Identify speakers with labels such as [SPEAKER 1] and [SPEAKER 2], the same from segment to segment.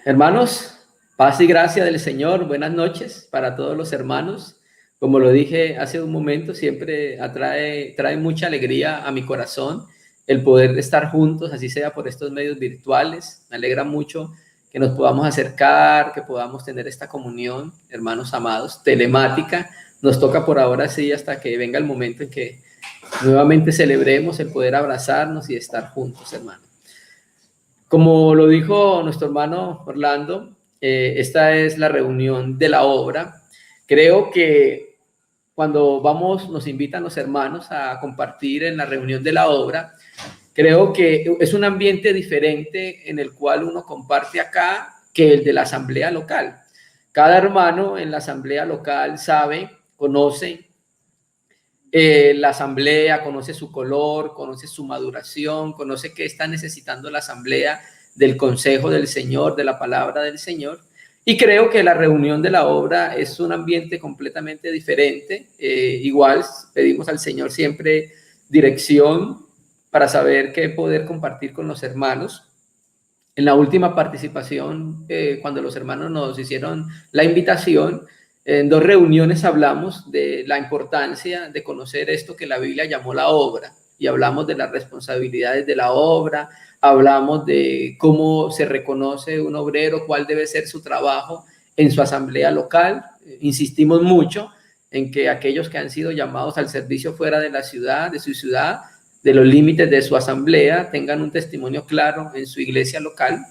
[SPEAKER 1] Hermanos, paz y gracia del Señor, buenas noches para todos los hermanos. Como lo dije hace un momento, siempre trae mucha alegría a mi corazón el poder estar juntos, así sea por estos medios virtuales. Me alegra mucho que nos podamos acercar, que podamos tener esta comunión, hermanos amados, telemática. Nos toca por ahora sí hasta que venga el momento en que nuevamente celebremos el poder abrazarnos y estar juntos, hermanos. Como lo dijo nuestro hermano Orlando, esta es la reunión de la obra. Creo que cuando nos invitan los hermanos a compartir en la reunión de la obra, creo que es un ambiente diferente en el cual uno comparte acá que el de la asamblea local. Cada hermano en la asamblea local sabe, conoce la asamblea, conoce su color, conoce su maduración, conoce qué está necesitando la asamblea del consejo del Señor, de la palabra del Señor. Y creo que la reunión de la obra es un ambiente completamente diferente. Igual pedimos al Señor siempre dirección para saber qué poder compartir con los hermanos. En la última participación, cuando los hermanos nos hicieron la invitación, en 2 reuniones hablamos de la importancia de conocer esto que la Biblia llamó la obra, y hablamos de las responsabilidades de la obra, hablamos de cómo se reconoce un obrero, cuál debe ser su trabajo en su asamblea local. Insistimos mucho en que aquellos que han sido llamados al servicio fuera de la ciudad, de su ciudad, de los límites de su asamblea, tengan un testimonio claro en su iglesia local.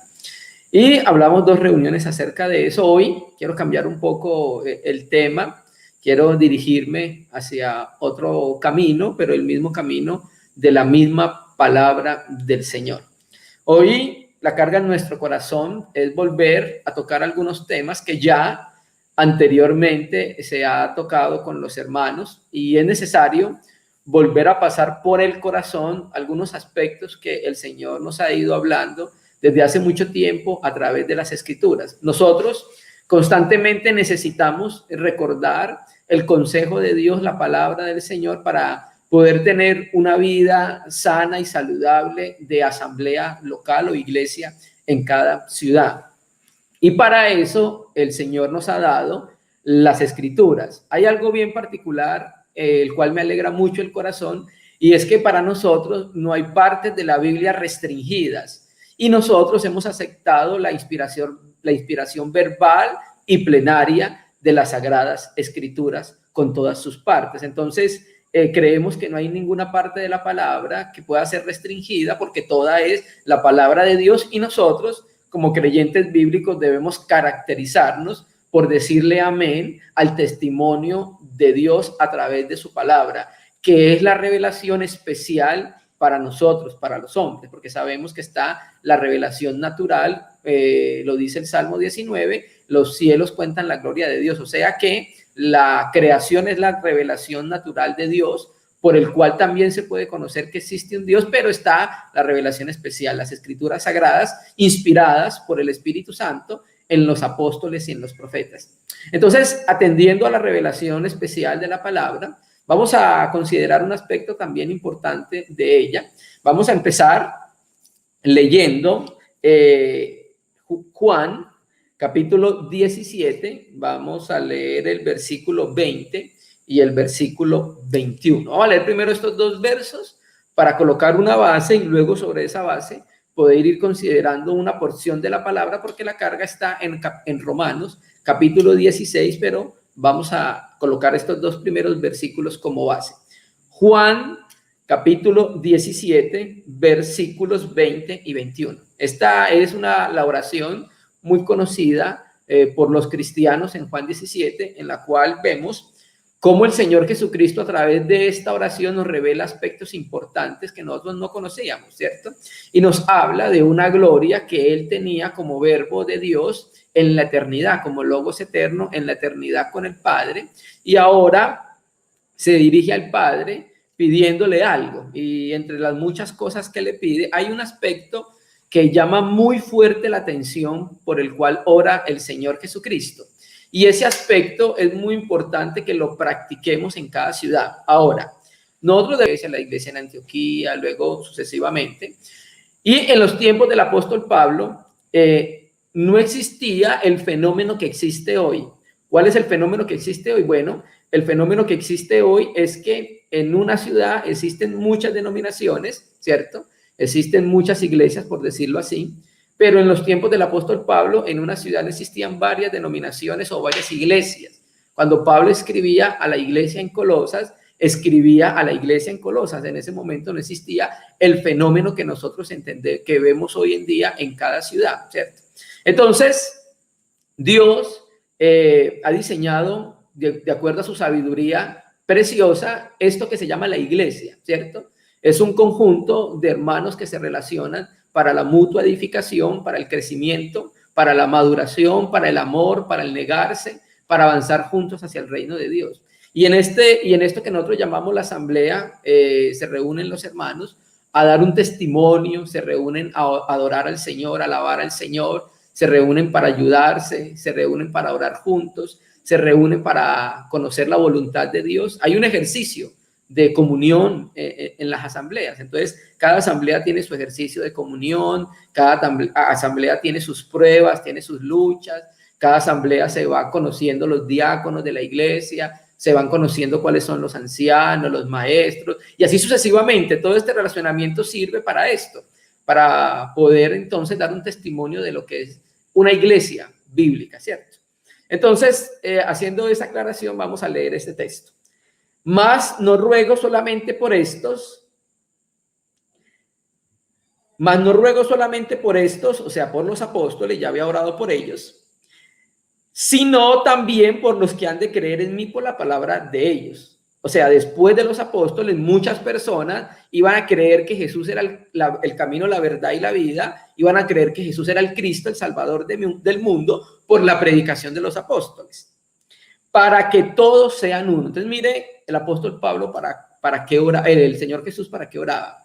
[SPEAKER 1] Y hablamos 2 reuniones acerca de eso. Hoy quiero cambiar un poco el tema, quiero dirigirme hacia otro camino, pero el mismo camino de la misma palabra del Señor. Hoy la carga en nuestro corazón es volver a tocar algunos temas que ya anteriormente se ha tocado con los hermanos, y es necesario volver a pasar por el corazón algunos aspectos que el Señor nos ha ido hablando desde hace mucho tiempo a través de las Escrituras. Nosotros constantemente necesitamos recordar el consejo de Dios, la palabra del Señor, para poder tener una vida sana y saludable de asamblea local o iglesia en cada ciudad. Y para eso el Señor nos ha dado las Escrituras. Hay algo bien particular, el cual me alegra mucho el corazón, y es que para nosotros no hay partes de la Biblia restringidas. Y nosotros hemos aceptado la inspiración verbal y plenaria de las Sagradas Escrituras con todas sus partes. Entonces, creemos que no hay ninguna parte de la palabra que pueda ser restringida, porque toda es la palabra de Dios, y nosotros, como creyentes bíblicos, debemos caracterizarnos por decirle amén al testimonio de Dios a través de su palabra, que es la revelación especial para nosotros, para los hombres, porque sabemos que está la revelación natural, lo dice el Salmo 19, los cielos cuentan la gloria de Dios, o sea que la creación es la revelación natural de Dios, por el cual también se puede conocer que existe un Dios, pero está la revelación especial, las Escrituras sagradas, inspiradas por el Espíritu Santo en los apóstoles y en los profetas. Entonces, atendiendo a la revelación especial de la palabra, vamos a considerar un aspecto también importante de ella. Vamos a empezar leyendo Juan, capítulo 17. Vamos a leer el versículo 20 y el versículo 21. Vamos a leer primero estos 2 versos para colocar una base, y luego sobre esa base poder ir considerando una porción de la palabra, porque la carga está en Romanos, capítulo 16, pero vamos a colocar estos 2 primeros versículos como base. Juan, capítulo 17, versículos 20 y 21. Esta es la oración muy conocida por los cristianos en Juan 17, en la cual vemos cómo el Señor Jesucristo a través de esta oración nos revela aspectos importantes que nosotros no conocíamos, ¿cierto? Y nos habla de una gloria que Él tenía como verbo de Dios en la eternidad, como logos eterno en la eternidad con el Padre, y ahora se dirige al Padre pidiéndole algo, y entre las muchas cosas que le pide hay un aspecto que llama muy fuerte la atención, por el cual ora el Señor Jesucristo. Y ese aspecto es muy importante que lo practiquemos en cada ciudad. Ahora, nosotros debemos la iglesia en Antioquía, luego sucesivamente. Y en los tiempos del apóstol Pablo, no existía el fenómeno que existe hoy. ¿Cuál es el fenómeno que existe hoy? Bueno, el fenómeno que existe hoy es que en una ciudad existen muchas denominaciones, ¿cierto? Existen muchas iglesias, por decirlo así, pero en los tiempos del apóstol Pablo, en una ciudad existían varias denominaciones o varias iglesias. Cuando Pablo escribía a la iglesia en Colosas, escribía a la iglesia en Colosas. En ese momento no existía el fenómeno que nosotros entendemos, que vemos hoy en día en cada ciudad, ¿cierto? Entonces, Dios ha diseñado, de acuerdo a su sabiduría preciosa, esto que se llama la iglesia, ¿cierto? Es un conjunto de hermanos que se relacionan para la mutua edificación, para el crecimiento, para la maduración, para el amor, para el negarse, para avanzar juntos hacia el reino de Dios. Y en esto que nosotros llamamos la asamblea, se reúnen los hermanos a dar un testimonio, se reúnen a adorar al Señor, a alabar al Señor, se reúnen para ayudarse, se reúnen para orar juntos, se reúnen para conocer la voluntad de Dios. Hay un ejercicio de comunión en las asambleas. Entonces, cada asamblea tiene su ejercicio de comunión, cada asamblea tiene sus pruebas, tiene sus luchas, cada asamblea se va conociendo los diáconos de la iglesia, se van conociendo cuáles son los ancianos, los maestros, y así sucesivamente. Todo este relacionamiento sirve para esto, para poder entonces dar un testimonio de lo que es una iglesia bíblica, ¿cierto? Entonces, haciendo esa aclaración, vamos a leer este texto. Mas no ruego solamente por estos, o sea, por los apóstoles, ya había orado por ellos, sino también por los que han de creer en mí por la palabra de ellos. O sea, después de los apóstoles, muchas personas iban a creer que Jesús era el camino, la verdad y la vida, iban a creer que Jesús era el Cristo, el Salvador del mundo, por la predicación de los apóstoles, para que todos sean uno. Entonces, mire, el apóstol Pablo, ¿para qué ora? El Señor Jesús, ¿para qué oraba?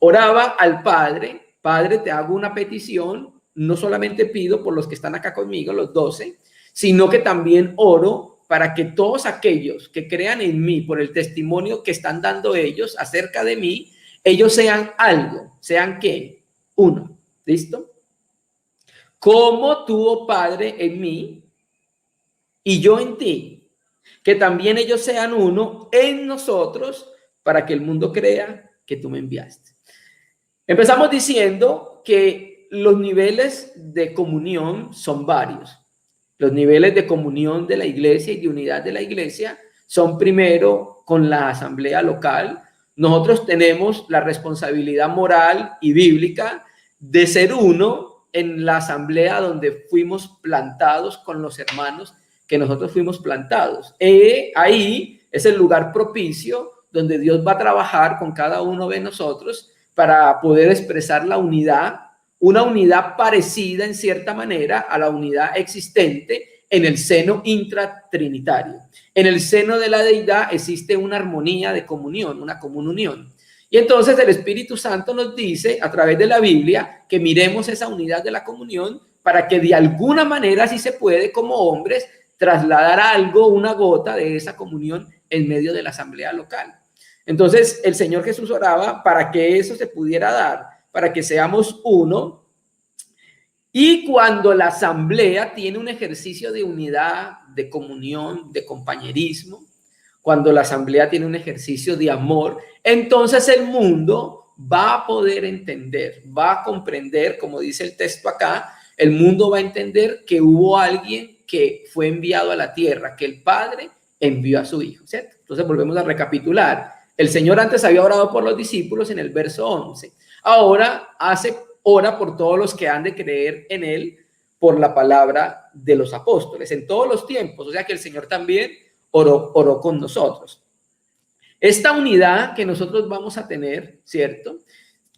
[SPEAKER 1] Oraba al Padre: Padre, te hago una petición, no solamente pido por los que están acá conmigo, los 12, sino que también oro para que todos aquellos que crean en mí por el testimonio que están dando ellos acerca de mí, ellos sean algo. ¿Sean qué? Uno. ¿Listo? Como tú, oh Padre, en mí y yo en ti, que también ellos sean uno en nosotros, para que el mundo crea que tú me enviaste. Empezamos diciendo que los niveles de comunión son varios. Los niveles de comunión de la iglesia y de unidad de la iglesia son primero con la asamblea local. Nosotros tenemos la responsabilidad moral y bíblica de ser uno en la asamblea donde fuimos plantados con los hermanos que nosotros fuimos plantados. Ahí es el lugar propicio donde Dios va a trabajar con cada uno de nosotros para poder expresar la unidad, una unidad parecida en cierta manera a la unidad existente en el seno intratrinitario. En el seno de la deidad existe una armonía de comunión, una común unión. Y entonces el Espíritu Santo nos dice a través de la Biblia que miremos esa unidad de la comunión para que de alguna manera, si se puede, como hombres, trasladar algo, una gota de esa comunión en medio de la asamblea local. Entonces el Señor Jesús oraba para que eso se pudiera dar, para que seamos uno. Y cuando la asamblea tiene un ejercicio de unidad, de comunión, de compañerismo, cuando la asamblea tiene un ejercicio de amor, entonces el mundo va a poder entender, va a comprender, como dice el texto acá, el mundo va a entender que hubo alguien que fue enviado a la tierra, que el Padre envió a su Hijo, ¿cierto? Entonces volvemos a recapitular. El Señor antes había orado por los discípulos en el verso 11. Ahora ora por todos los que han de creer en Él por la palabra de los apóstoles, en todos los tiempos. O sea que el Señor también oró con nosotros. Esta unidad que nosotros vamos a tener, ¿cierto?,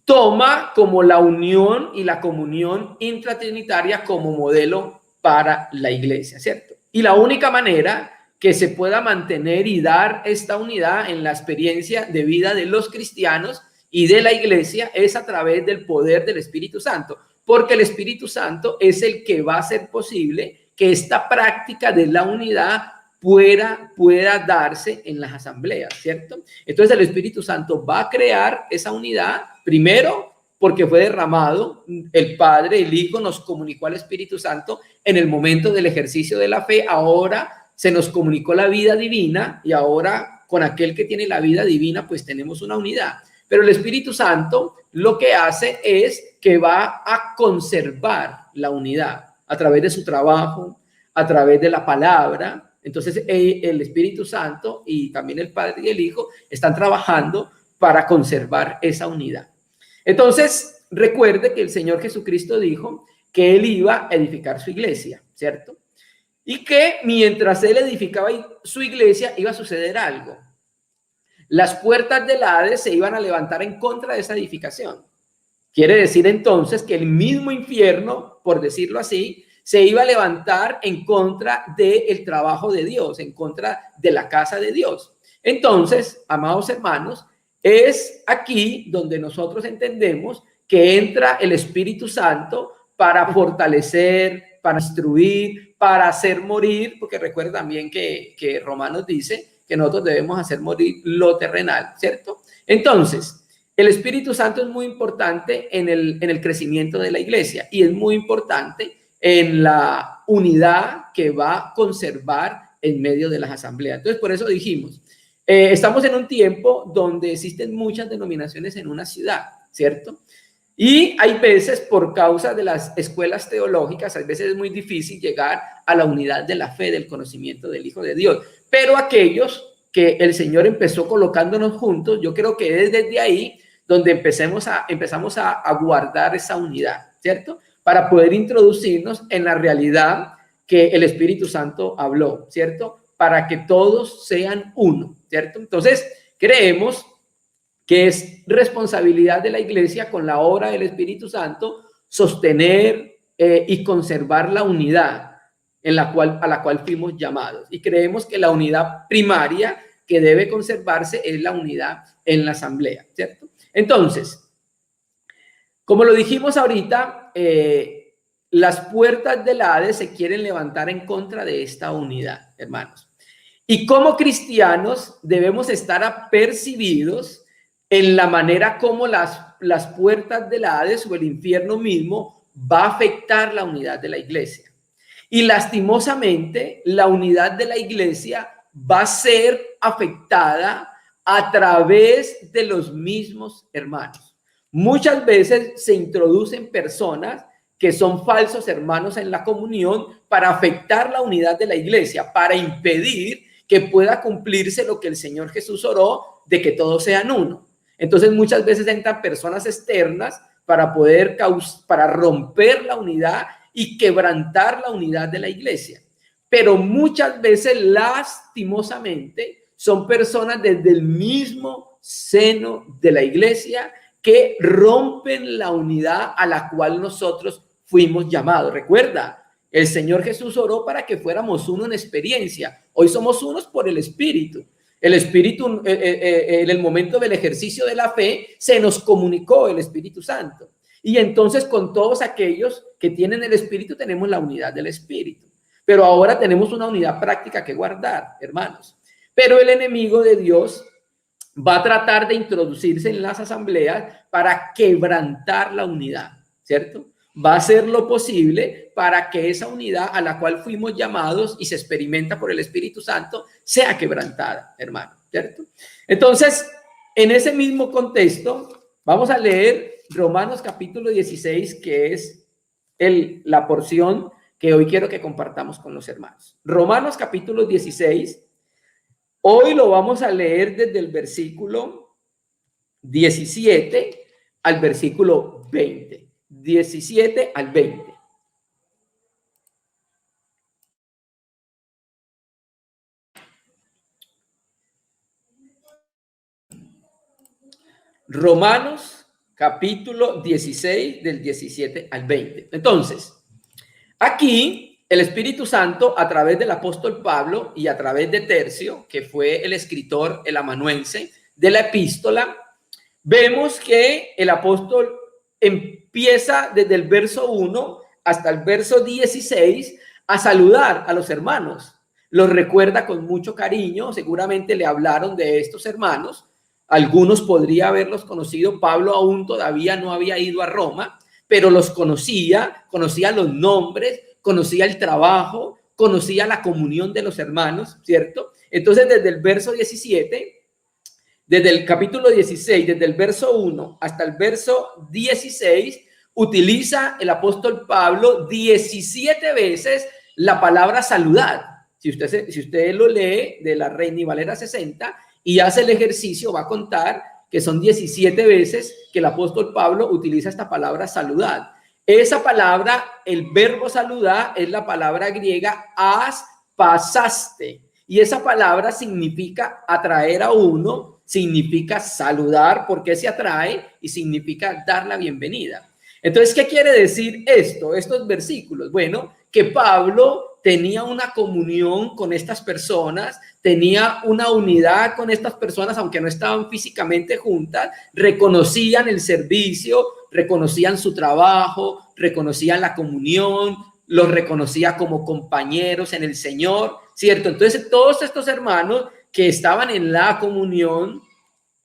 [SPEAKER 1] toma como la unión y la comunión intratrinitaria como modelo para la iglesia, ¿cierto? Y la única manera que se pueda mantener y dar esta unidad en la experiencia de vida de los cristianos y de la iglesia es a través del poder del Espíritu Santo, porque el Espíritu Santo es el que va a hacer posible que esta práctica de la unidad pueda darse en las asambleas, ¿cierto? Entonces el Espíritu Santo va a crear esa unidad primero porque fue derramado. El Padre, el Hijo nos comunicó al Espíritu Santo en el momento del ejercicio de la fe. Ahora se nos comunicó la vida divina y ahora con aquel que tiene la vida divina pues tenemos una unidad. Pero el Espíritu Santo lo que hace es que va a conservar la unidad a través de su trabajo, a través de la palabra. Entonces el Espíritu Santo y también el Padre y el Hijo están trabajando para conservar esa unidad. Entonces recuerde que el Señor Jesucristo dijo que Él iba a edificar su iglesia, ¿cierto? Y que mientras Él edificaba su iglesia iba a suceder algo. Las puertas del Hades se iban a levantar en contra de esa edificación. Quiere decir entonces que el mismo infierno, por decirlo así, se iba a levantar en contra del trabajo de Dios, en contra de la casa de Dios. Entonces, amados hermanos, es aquí donde nosotros entendemos que entra el Espíritu Santo para fortalecer, para instruir, para hacer morir, porque recuerda también que Romanos dice que nosotros debemos hacer morir lo terrenal, ¿cierto? Entonces, el Espíritu Santo es muy importante en el crecimiento de la iglesia y es muy importante en la unidad que va a conservar en medio de las asambleas. Entonces, por eso dijimos, estamos en un tiempo donde existen muchas denominaciones en una ciudad, ¿cierto? Y hay veces, por causa de las escuelas teológicas, a veces es muy difícil llegar a la unidad de la fe, del conocimiento del Hijo de Dios. Pero aquellos que el Señor empezó colocándonos juntos, yo creo que es desde ahí donde empezamos a guardar esa unidad, ¿cierto? Para poder introducirnos en la realidad que el Espíritu Santo habló, ¿cierto? Para que todos sean uno, ¿cierto? Entonces, creemos que es responsabilidad de la iglesia con la obra del Espíritu Santo sostener y conservar la unidad a la cual fuimos llamados. Y creemos que la unidad primaria que debe conservarse es la unidad en la asamblea, ¿cierto? Entonces, como lo dijimos ahorita, las puertas del Hades se quieren levantar en contra de esta unidad, hermanos. Y como cristianos debemos estar apercibidos en la manera como las puertas del Hades o el infierno mismo va a afectar la unidad de la iglesia. Y lastimosamente, la unidad de la iglesia va a ser afectada a través de los mismos hermanos. Muchas veces se introducen personas que son falsos hermanos en la comunión para afectar la unidad de la iglesia, para impedir que pueda cumplirse lo que el Señor Jesús oró de que todos sean uno. Entonces muchas veces entran personas externas para romper la unidad y quebrantar la unidad de la iglesia. Pero muchas veces, lastimosamente, son personas desde el mismo seno de la iglesia que rompen la unidad a la cual nosotros fuimos llamados. Recuerda, el Señor Jesús oró para que fuéramos uno en experiencia. Hoy somos unos por el Espíritu. El Espíritu, en el momento del ejercicio de la fe, se nos comunicó el Espíritu Santo. Y entonces con todos aquellos que tienen el Espíritu tenemos la unidad del Espíritu. Pero ahora tenemos una unidad práctica que guardar, hermanos. Pero el enemigo de Dios va a tratar de introducirse en las asambleas para quebrantar la unidad, ¿cierto? Va a hacer lo posible para que esa unidad a la cual fuimos llamados y se experimenta por el Espíritu Santo sea quebrantada, hermano, ¿cierto? Entonces, en ese mismo contexto, vamos a leer Romanos capítulo 16, que es la porción que hoy quiero que compartamos con los hermanos. Romanos capítulo 16, hoy lo vamos a leer desde el versículo 17 al versículo 20. 17 al 20. Romanos capítulo 16 del 17 al 20. Entonces, aquí el Espíritu Santo a través del apóstol Pablo y a través de Tercio, que fue el escritor, el amanuense de la epístola, vemos que el apóstol empieza desde el verso 1 hasta el verso 16 a saludar a los hermanos. Los recuerda con mucho cariño, seguramente le hablaron de estos hermanos Algunos podría haberlos conocido. Pablo aún todavía no había ido a Roma, pero los conocía los nombres, conocía el trabajo, conocía la comunión de los hermanos, ¿cierto? Entonces, desde el verso 17, desde el capítulo 16, desde el verso 1 hasta el verso 16, utiliza el apóstol Pablo 17 veces la palabra saludar. Si usted lo lee de la Reina y Valera 60 y hace el ejercicio, va a contar que son 17 veces que el apóstol Pablo utiliza esta palabra saludar. Esa palabra, el verbo saludar, es la palabra griega aspasaste. Y esa palabra significa atraer a uno, significa saludar porque se atrae y significa dar la bienvenida. Entonces, ¿qué quiere decir esto? Estos versículos. Bueno, que Pablo tenía una comunión con estas personas, tenía una unidad con estas personas, aunque no estaban físicamente juntas, reconocían el servicio, reconocían su trabajo, reconocían la comunión, los reconocía como compañeros en el Señor, ¿cierto? Entonces, todos estos hermanos que estaban en la comunión,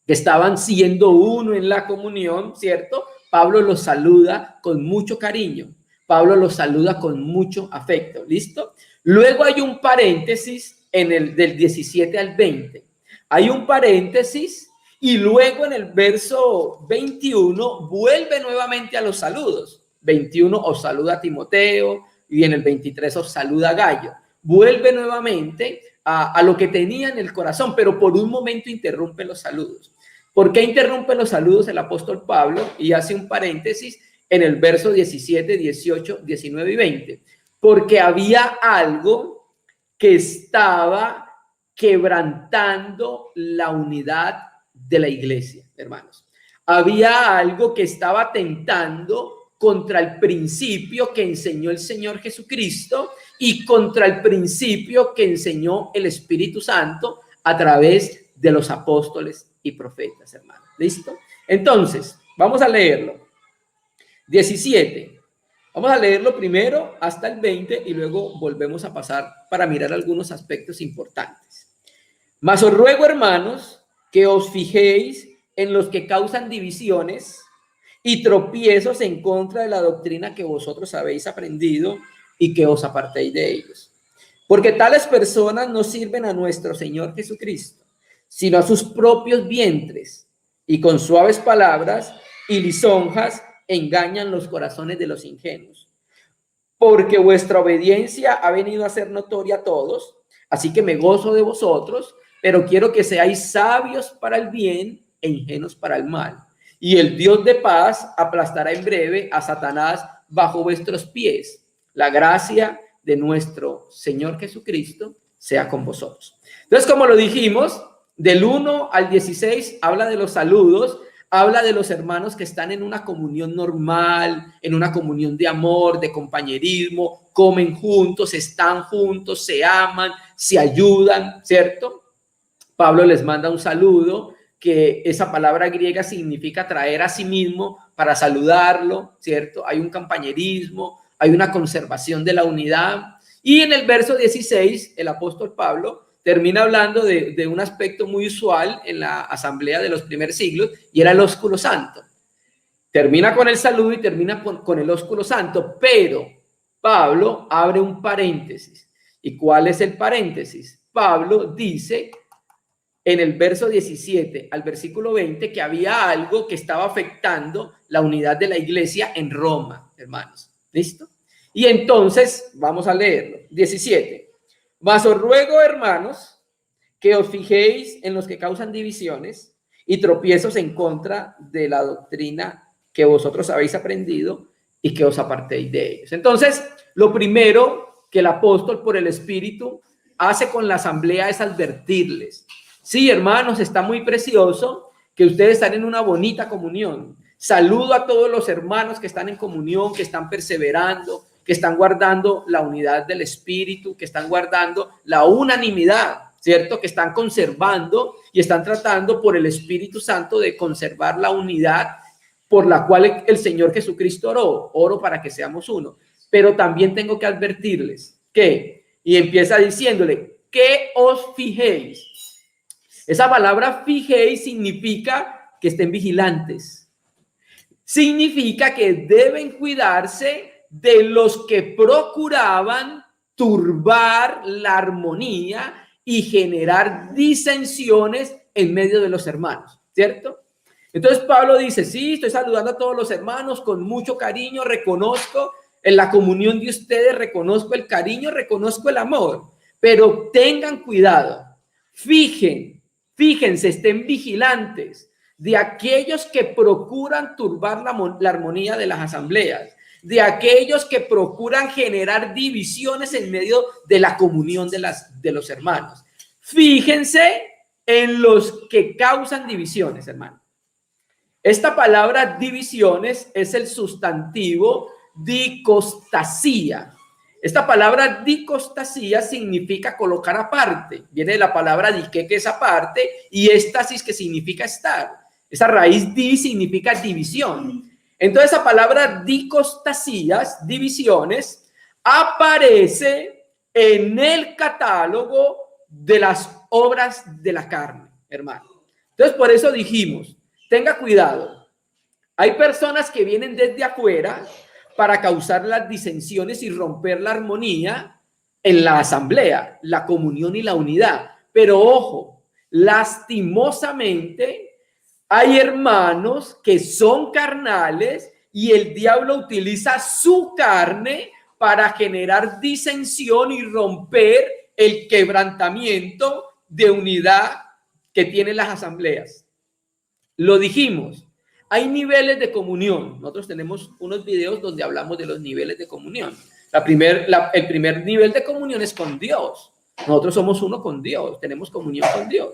[SPEAKER 1] que estaban siendo uno en la comunión, ¿cierto? Pablo los saluda con mucho cariño. Pablo los saluda con mucho afecto. ¿Listo? Luego hay un paréntesis en el del 17 al 20. Hay un paréntesis y luego en el verso 21 vuelve nuevamente a los saludos. 21 os saluda Timoteo y en el 23 os saluda Gallo. Vuelve nuevamente a lo que tenía en el corazón, pero por un momento interrumpe los saludos. ¿Por qué interrumpe los saludos el apóstol Pablo? Y hace un paréntesis en el verso 17, 18, 19 y 20. Porque había algo que estaba quebrantando la unidad de la iglesia, hermanos. Había algo que estaba atentando contra el principio que enseñó el Señor Jesucristo y contra el principio que enseñó el Espíritu Santo a través de los apóstoles y profetas, hermanos. ¿Listo? Entonces, vamos a leerlo. 17. Vamos a leerlo primero hasta el 20 y luego volvemos a pasar para mirar algunos aspectos importantes. Mas os ruego, hermanos, que os fijéis en los que causan divisiones y tropiezos en contra de la doctrina que vosotros habéis aprendido y que os apartéis de ellos. Porque tales personas no sirven a nuestro Señor Jesucristo, sino a sus propios vientres, y con suaves palabras y lisonjas engañan los corazones de los ingenuos. Porque vuestra obediencia ha venido a ser notoria a todos, así que me gozo de vosotros, pero quiero que seáis sabios para el bien e ingenuos para el mal. Y el Dios de paz aplastará en breve a Satanás bajo vuestros pies. La gracia de nuestro Señor Jesucristo sea con vosotros. Entonces, como lo dijimos, del 1 al 16 habla de los saludos, habla de los hermanos que están en una comunión normal, en una comunión de amor, de compañerismo, comen juntos, están juntos, se aman, se ayudan, ¿cierto? Pablo les manda un saludo, que esa palabra griega significa traer a sí mismo para saludarlo, ¿cierto? Hay un compañerismo, hay una conservación de la unidad. Y en el verso 16, el apóstol Pablo termina hablando de un aspecto muy usual en la asamblea de los primeros siglos, y era el ósculo santo. Termina con el saludo y termina con el ósculo santo, pero Pablo abre un paréntesis. ¿Y cuál es el paréntesis? Pablo dice en el verso 17 al versículo 20 que había algo que estaba afectando la unidad de la iglesia en Roma, hermanos. ¿Listo? Y entonces vamos a leerlo. 17. Mas os ruego, hermanos, que os fijéis en los que causan divisiones y tropiezos en contra de la doctrina que vosotros habéis aprendido y que os apartéis de ellos. Entonces, lo primero que el apóstol por el Espíritu hace con la asamblea es advertirles. Sí, hermanos, está muy precioso que ustedes están en una bonita comunión. Saludo a todos los hermanos que están en comunión, que están perseverando, que están guardando la unidad del Espíritu, que están guardando la unanimidad, ¿cierto? Que están conservando y están tratando por el Espíritu Santo de conservar la unidad por la cual el Señor Jesucristo oro para que seamos uno. Pero también tengo que advertirles que, y empieza diciéndole, que os fijéis. Esa palabra fijéis significa que estén vigilantes. Significa que deben cuidarse de los que procuraban turbar la armonía y generar disensiones en medio de los hermanos, ¿cierto? Entonces Pablo dice, sí, estoy saludando a todos los hermanos con mucho cariño, reconozco en la comunión de ustedes, reconozco el cariño, reconozco el amor, pero tengan cuidado, fíjense, estén vigilantes de aquellos que procuran turbar la armonía de las asambleas, de aquellos que procuran generar divisiones en medio de la comunión de los hermanos. Fíjense en los que causan divisiones, hermano. Esta palabra divisiones es el sustantivo dicostasía. Esta palabra dicostasía significa colocar aparte. Viene de la palabra dique, que es aparte, y éstasis, que significa estar. Esa raíz di significa división. Entonces, esa palabra dicostasías, divisiones, aparece en el catálogo de las obras de la carne, hermano. Entonces, por eso dijimos, tenga cuidado. Hay personas que vienen desde afuera para causar las disensiones y romper la armonía en la asamblea, la comunión y la unidad. Pero ojo, lastimosamente hay hermanos que son carnales y el diablo utiliza su carne para generar disensión y romper el quebrantamiento de unidad que tienen las asambleas. Lo dijimos, hay niveles de comunión. Nosotros tenemos unos videos donde hablamos de los niveles de comunión. El primer nivel de comunión es con Dios. Nosotros somos uno con Dios, tenemos comunión con Dios.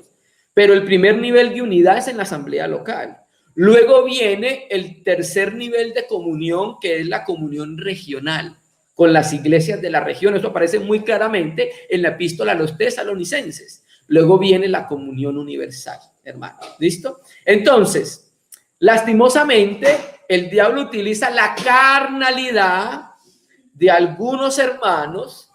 [SPEAKER 1] Pero el primer nivel de unidad es en la asamblea local. Luego viene el tercer nivel de comunión, que es la comunión regional, con las iglesias de la región. Esto aparece muy claramente en la epístola a los tesalonicenses. Luego viene la comunión universal, hermano. ¿Listo? Entonces, lastimosamente, el diablo utiliza la carnalidad de algunos hermanos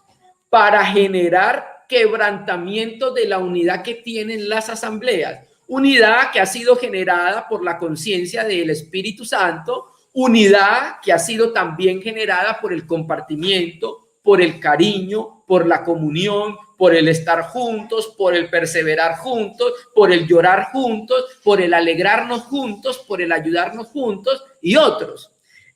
[SPEAKER 1] para generar quebrantamiento de la unidad que tienen las asambleas. Unidad que ha sido generada por la conciencia del Espíritu Santo, unidad que ha sido también generada por el compartimiento, por el cariño, por la comunión, por el estar juntos, por el perseverar juntos, por el llorar juntos, por el alegrarnos juntos, por el ayudarnos juntos y otros.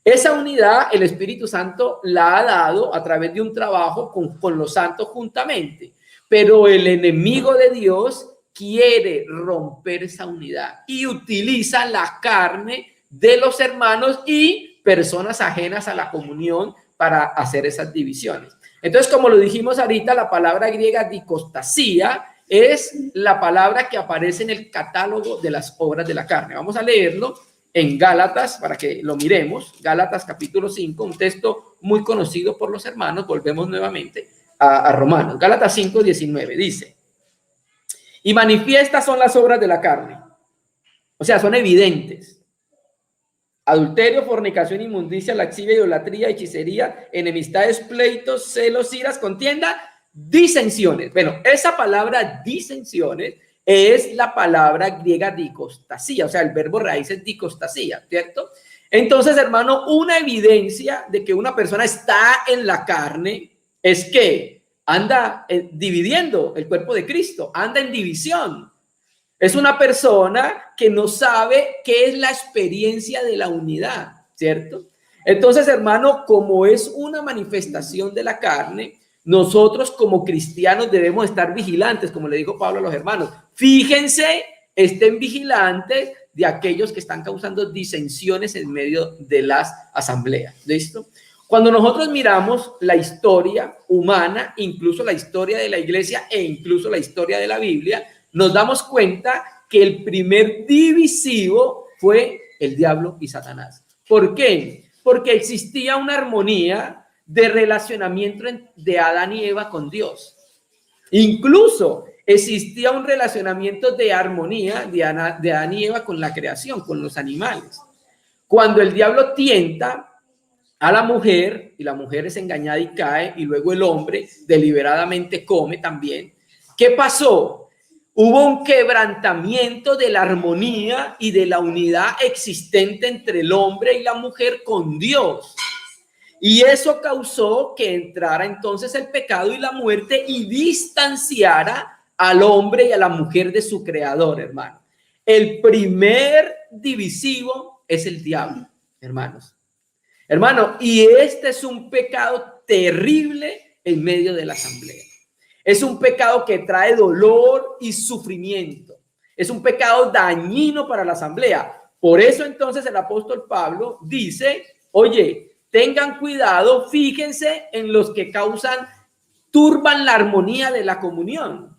[SPEAKER 1] Esa unidad el Espíritu Santo la ha dado a través de un trabajo con los santos juntamente, pero el enemigo de Dios quiere romper esa unidad y utiliza la carne de los hermanos y personas ajenas a la comunión para hacer esas divisiones. Entonces, como lo dijimos ahorita, la palabra griega dicostasía es la palabra que aparece en el catálogo de las obras de la carne. Vamos a leerlo en Gálatas para que lo miremos. Gálatas capítulo 5, un texto muy conocido por los hermanos. Volvemos nuevamente a Romanos. Gálatas 5, 19 dice: y manifiestas son las obras de la carne. O sea, son evidentes. Adulterio, fornicación, inmundicia, laxivia, idolatría, hechicería, enemistades, pleitos, celos, iras, contienda, disensiones. Bueno, esa palabra disensiones es la palabra griega dicostasía, o sea, el verbo raíz es dicostasía, ¿cierto? Entonces, hermano, una evidencia de que una persona está en la carne es que anda dividiendo el cuerpo de Cristo, anda en división. Es una persona que no sabe qué es la experiencia de la unidad, ¿cierto? Entonces, hermano, como es una manifestación de la carne, nosotros como cristianos debemos estar vigilantes, como le dijo Pablo a los hermanos. Fíjense, estén vigilantes de aquellos que están causando disensiones en medio de las asambleas. ¿Listo? Cuando nosotros miramos la historia humana, incluso la historia de la iglesia e incluso la historia de la Biblia, nos damos cuenta que el primer divisivo fue el diablo y Satanás. ¿Por qué? Porque existía una armonía de relacionamiento de Adán y Eva con Dios. Incluso existía un relacionamiento de armonía de Adán y Eva con la creación, con los animales. Cuando el diablo tienta a la mujer y la mujer es engañada y cae, y luego el hombre deliberadamente come también, ¿qué pasó? Hubo un quebrantamiento de la armonía y de la unidad existente entre el hombre y la mujer con Dios. Y eso causó que entrara entonces el pecado y la muerte y distanciara al hombre y a la mujer de su creador, hermano. El primer divisivo es el diablo, hermanos. Hermano, y este es un pecado terrible en medio de la asamblea. Es un pecado que trae dolor y sufrimiento. Es un pecado dañino para la asamblea. Por eso entonces el apóstol Pablo dice, oye, tengan cuidado, fíjense en los que turban la armonía de la comunión.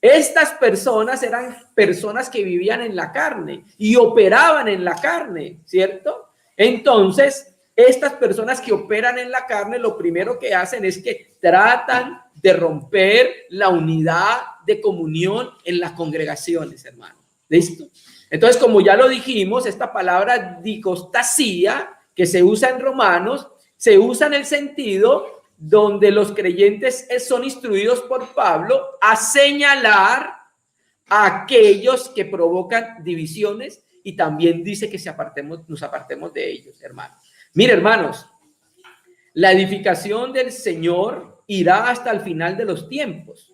[SPEAKER 1] Estas personas eran personas que vivían en la carne y operaban en la carne, ¿cierto? Entonces, estas personas que operan en la carne, lo primero que hacen es que tratan de romper la unidad de comunión en las congregaciones, hermano. ¿Listo? Entonces, como ya lo dijimos, esta palabra dicostasia que se usa en Romanos, se usa en el sentido donde los creyentes son instruidos por Pablo a señalar a aquellos que provocan divisiones, y también dice que nos apartemos de ellos, hermanos. Mire, hermanos, la edificación del Señor irá hasta el final de los tiempos,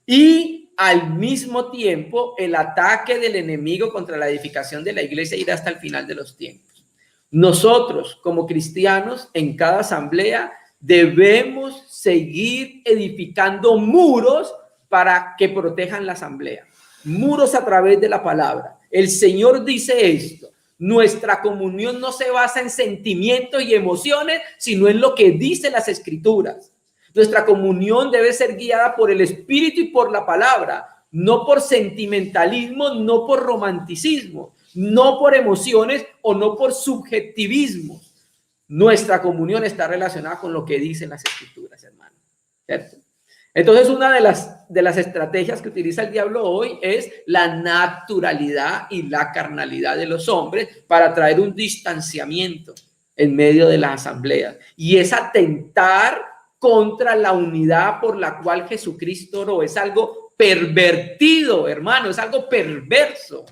[SPEAKER 1] y al mismo tiempo el ataque del enemigo contra la edificación de la iglesia irá hasta el final de los tiempos. Nosotros, como cristianos, en cada asamblea debemos seguir edificando muros para que protejan la asamblea. Muros a través de la palabra. El Señor dice esto: nuestra comunión no se basa en sentimientos y emociones, sino en lo que dicen las Escrituras. Nuestra comunión debe ser guiada por el Espíritu y por la palabra, no por sentimentalismo, no por romanticismo, no por emociones o no por subjetivismo. Nuestra comunión está relacionada con lo que dicen las Escrituras, hermano, ¿cierto? Entonces, una de las estrategias que utiliza el diablo hoy es la naturalidad y la carnalidad de los hombres para traer un distanciamiento en medio de las asambleas, y es atentar contra la unidad por la cual Jesucristo oró. Es algo pervertido, hermano, es algo perverso.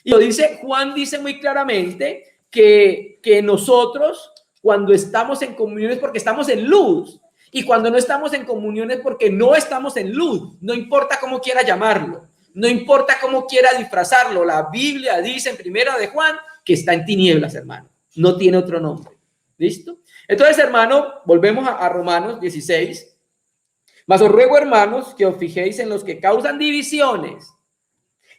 [SPEAKER 1] Y lo dice Juan, dice muy claramente que nosotros, cuando estamos en comunión es porque estamos en luz, y cuando no estamos en comunión es porque no estamos en luz. No importa cómo quiera llamarlo, no importa cómo quiera disfrazarlo. La Biblia dice en Primera de Juan que está en tinieblas, hermano. No tiene otro nombre. ¿Listo? Entonces, hermano, volvemos a Romanos 16. Mas os ruego, hermanos, que os fijéis en los que causan divisiones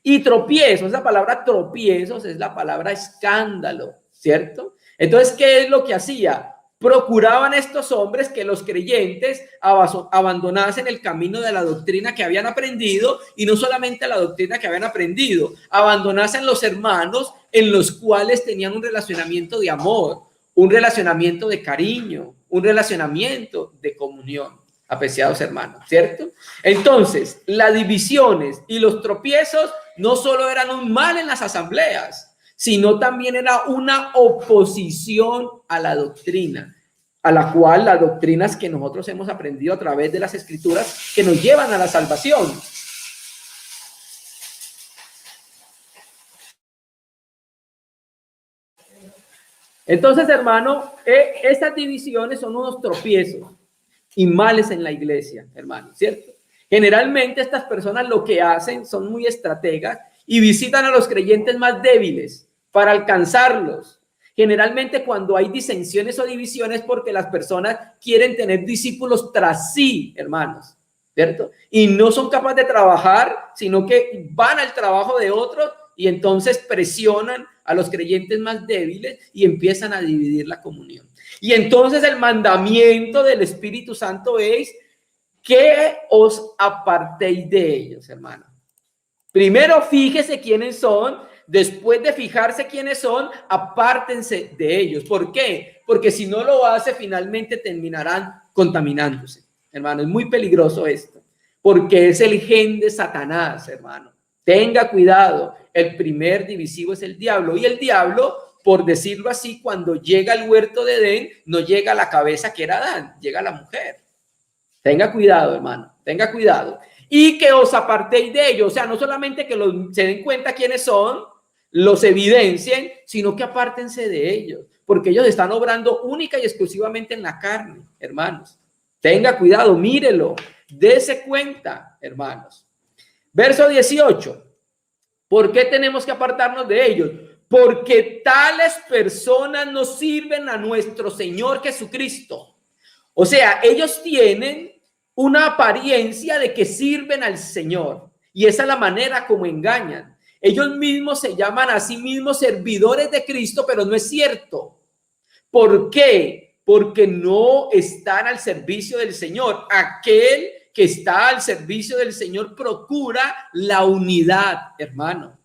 [SPEAKER 1] y tropiezos. Esa palabra tropiezos es la palabra escándalo, ¿cierto? Entonces, ¿qué es lo que hacía? Procuraban estos hombres que los creyentes abandonasen el camino de la doctrina que habían aprendido, y no solamente la doctrina que habían aprendido, abandonasen los hermanos en los cuales tenían un relacionamiento de amor, un relacionamiento de cariño, un relacionamiento de comunión, apreciados hermanos, ¿cierto? Entonces, las divisiones y los tropiezos no solo eran un mal en las asambleas, sino también era una oposición a la doctrina, a la cual las doctrinas que nosotros hemos aprendido a través de las Escrituras, que nos llevan a la salvación. Entonces, hermano, estas divisiones son unos tropiezos y males en la iglesia, hermano, ¿cierto? Generalmente estas personas lo que hacen son muy estrategas y visitan a los creyentes más débiles para alcanzarlos. Generalmente cuando hay disensiones o divisiones porque las personas quieren tener discípulos tras sí, hermanos, ¿cierto? Y no son capaces de trabajar, sino que van al trabajo de otros y entonces presionan a los creyentes más débiles y empiezan a dividir la comunión. Y entonces el mandamiento del Espíritu Santo es que os apartéis de ellos, hermano. Primero fíjese quiénes son, después de fijarse quiénes son, apártense de ellos. ¿Por qué? Porque si no lo hace, finalmente terminarán contaminándose. Hermano, es muy peligroso esto, porque es el gen de Satanás, hermano. Tenga cuidado, el primer divisivo es el diablo, y el diablo, por decirlo así, cuando llega al huerto de Edén, no llega a la cabeza que era Adán, llega a la mujer. Tenga cuidado, hermano, tenga cuidado. y que os apartéis de ellos. O sea, no solamente que se den cuenta quiénes son, los evidencien, sino que apártense de ellos, porque ellos están obrando única y exclusivamente en la carne, hermanos. Tenga cuidado, mírelo, dése cuenta, hermanos. Verso 18. ¿Por qué tenemos que apartarnos de ellos? Porque tales personas no sirven a nuestro Señor Jesucristo. O sea, ellos tienen una apariencia de que sirven al Señor, y esa es la manera como engañan. Ellos mismos se llaman a sí mismos servidores de Cristo, pero no es cierto. ¿Por qué? Porque no están al servicio del Señor. Aquel que está al servicio del Señor procura la unidad, hermano.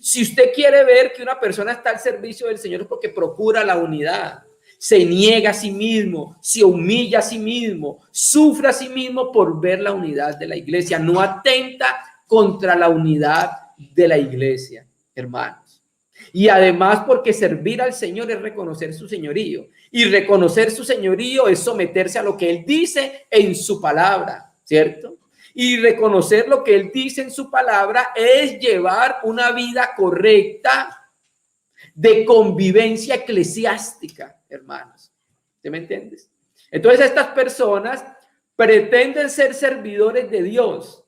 [SPEAKER 1] Si usted quiere ver que una persona está al servicio del Señor es porque procura la unidad. Se niega a sí mismo, se humilla a sí mismo, sufre a sí mismo por ver la unidad de la iglesia. No atenta contra la unidad de la iglesia, hermanos. Y además porque servir al Señor es reconocer su señorío. Y reconocer su señorío es someterse a lo que Él dice en su palabra, ¿cierto? Y reconocer lo que Él dice en su palabra es llevar una vida correcta de convivencia eclesiástica, hermanos. ¿Sí me entiendes? Entonces estas personas pretenden ser servidores de Dios,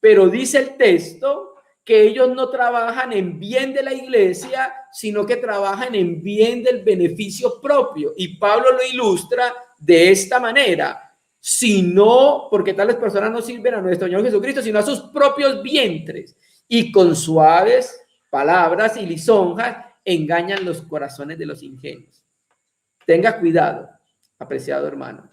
[SPEAKER 1] pero dice el texto que ellos no trabajan en bien de la iglesia, sino que trabajan en bien del beneficio propio. Y Pablo lo ilustra de esta manera. Sino, porque tales personas no sirven a nuestro Señor Jesucristo, sino a sus propios vientres. Y con suaves palabras y lisonjas engañan los corazones de los ingenuos. Tenga cuidado, apreciado hermano.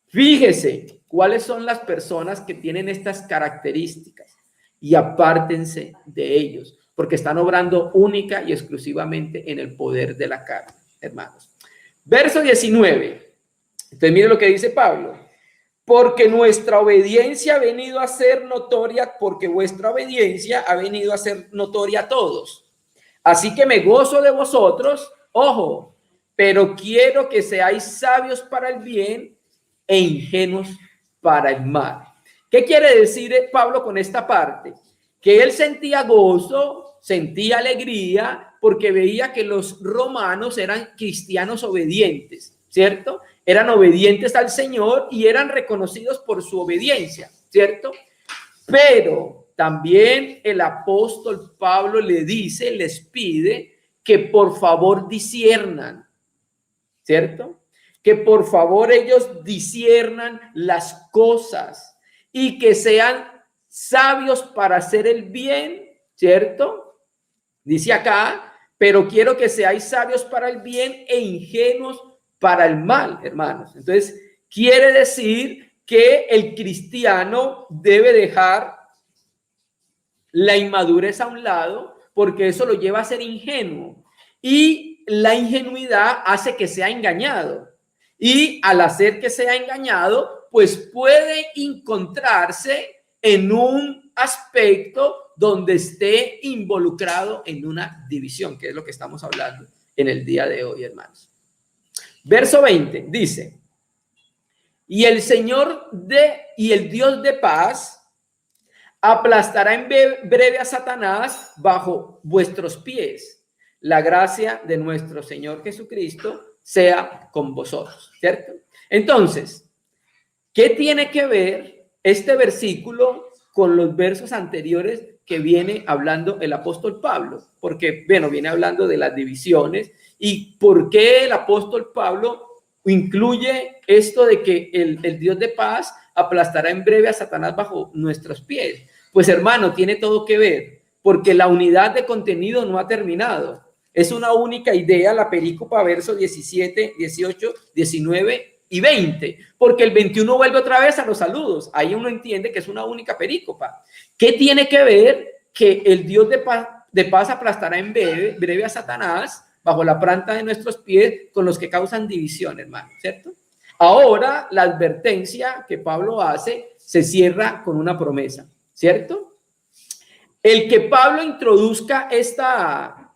[SPEAKER 1] Fíjese cuáles son las personas que tienen estas características y apártense de ellos, porque están obrando única y exclusivamente en el poder de la carne, hermanos. Verso 19. Entonces, mire lo que dice Pablo. Porque nuestra obediencia ha venido a ser notoria, porque vuestra obediencia ha venido a ser notoria a todos. Así que me gozo de vosotros, ojo, pero quiero que seáis sabios para el bien e ingenuos para el mal. ¿Qué quiere decir Pablo con esta parte? Que él sentía gozo, sentía alegría, porque veía que los romanos eran cristianos obedientes, ¿cierto? Eran obedientes al Señor y eran reconocidos por su obediencia, ¿cierto? Pero también el apóstol Pablo les pide que por favor disciernan, ¿cierto? Que por favor ellos disciernan las cosas y que sean sabios para hacer el bien, ¿cierto? Dice acá, pero quiero que seáis sabios para el bien e ingenuos para el mal, hermanos. Entonces, quiere decir que el cristiano debe dejar la inmadurez a un lado, porque eso lo lleva a ser ingenuo. Y la ingenuidad hace que sea engañado. Y al hacer que sea engañado, pues puede encontrarse en un aspecto donde esté involucrado en una división, que es lo que estamos hablando en el día de hoy, hermanos. Verso 20 dice, y el Dios de paz aplastará en breve a Satanás bajo vuestros pies. La gracia de nuestro Señor Jesucristo sea con vosotros, ¿cierto? Entonces, ¿qué tiene que ver este versículo con los versos anteriores que viene hablando el apóstol Pablo? Porque, bueno, viene hablando de las divisiones. ¿Y por qué el apóstol Pablo incluye esto de que el Dios de paz aplastará en breve a Satanás bajo nuestros pies? Pues hermano, tiene todo que ver, porque la unidad de contenido no ha terminado. Es una única idea, la perícopa, versos 17, 18, 19 y 20, porque el 21 vuelve otra vez a los saludos. Ahí uno entiende que es una única perícopa. ¿Qué tiene que ver que el Dios de paz aplastará en breve a Satanás bajo la planta de nuestros pies con los que causan división, hermano, ¿cierto? Ahora la advertencia que Pablo hace se cierra con una promesa, ¿cierto? El que Pablo introduzca esta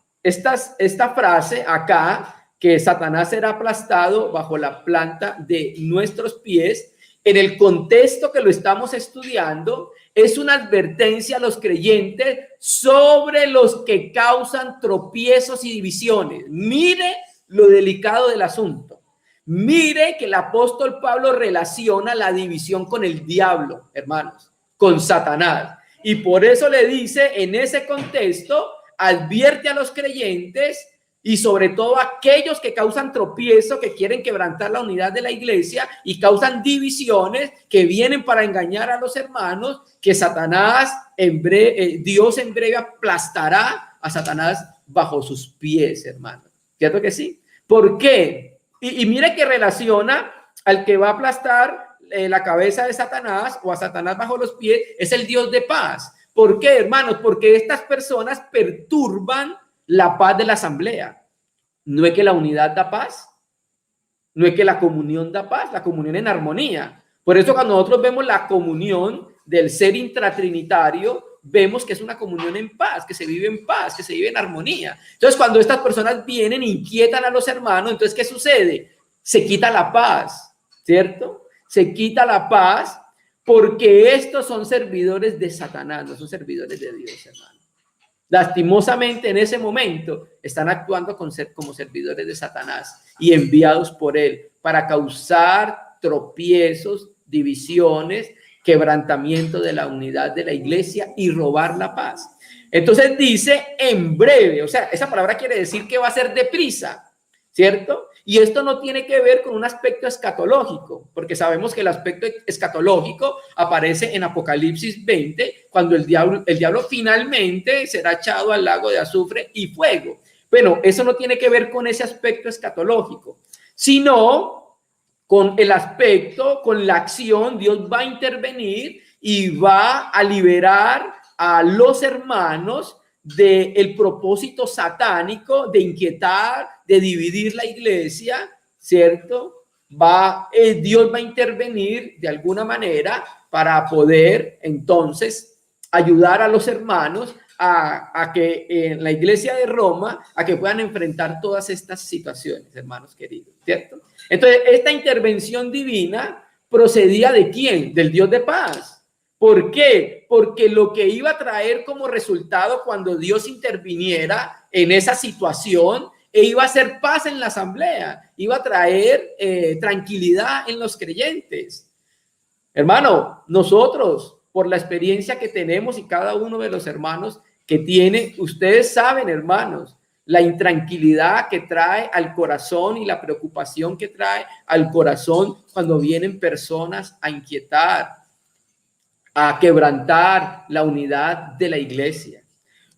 [SPEAKER 1] frase acá, que Satanás será aplastado bajo la planta de nuestros pies, en el contexto que lo estamos estudiando, es una advertencia a los creyentes sobre los que causan tropiezos y divisiones. Mire lo delicado del asunto. Mire que el apóstol Pablo relaciona la división con el diablo, hermanos, con Satanás. Y por eso le dice en ese contexto, advierte a los creyentes y sobre todo a aquellos que causan tropiezo, que quieren quebrantar la unidad de la iglesia y causan divisiones, que vienen para engañar a los hermanos, que Satanás, Dios en breve aplastará a Satanás bajo sus pies, hermanos. ¿Cierto que sí? ¿Por qué? Y mire que relaciona al que va a aplastar la cabeza de Satanás o a Satanás bajo los pies, es el Dios de paz. ¿Por qué, hermanos? Porque estas personas perturban la paz de la asamblea. No es que la unidad da paz, no es que la comunión da paz, la comunión en armonía. Por eso cuando nosotros vemos la comunión del ser intratrinitario, vemos que es una comunión en paz, que se vive en paz, que se vive en armonía. Entonces cuando estas personas vienen, inquietan a los hermanos, entonces ¿qué sucede? Se quita la paz, ¿cierto? Se quita la paz porque estos son servidores de Satanás, no son servidores de Dios, hermano. Lastimosamente en ese momento están actuando como servidores de Satanás y enviados por él para causar tropiezos, divisiones, quebrantamiento de la unidad de la iglesia y robar la paz. Entonces dice en breve, o sea, esa palabra quiere decir que va a ser deprisa, ¿cierto? Y esto no tiene que ver con un aspecto escatológico, porque sabemos que el aspecto escatológico aparece en Apocalipsis 20, cuando el diablo finalmente será echado al lago de azufre y fuego. Bueno, eso no tiene que ver con ese aspecto escatológico, sino con el aspecto, con la acción. Dios va a intervenir y va a liberar a los hermanos del propósito satánico de inquietar, de dividir la iglesia, ¿cierto? Dios va a intervenir de alguna manera para poder entonces ayudar a los hermanos a que en la iglesia de Roma, a que puedan enfrentar todas estas situaciones, hermanos queridos, ¿cierto? Entonces, esta intervención divina procedía ¿de quién? Del Dios de paz. ¿Por qué? Porque lo que iba a traer como resultado cuando Dios interviniera en esa situación, iba a ser paz en la asamblea, iba a traer tranquilidad en los creyentes. Hermano, nosotros, por la experiencia que tenemos y cada uno de los hermanos que tiene, ustedes saben, hermanos, la intranquilidad que trae al corazón y la preocupación que trae al corazón cuando vienen personas a inquietar, a quebrantar la unidad de la iglesia.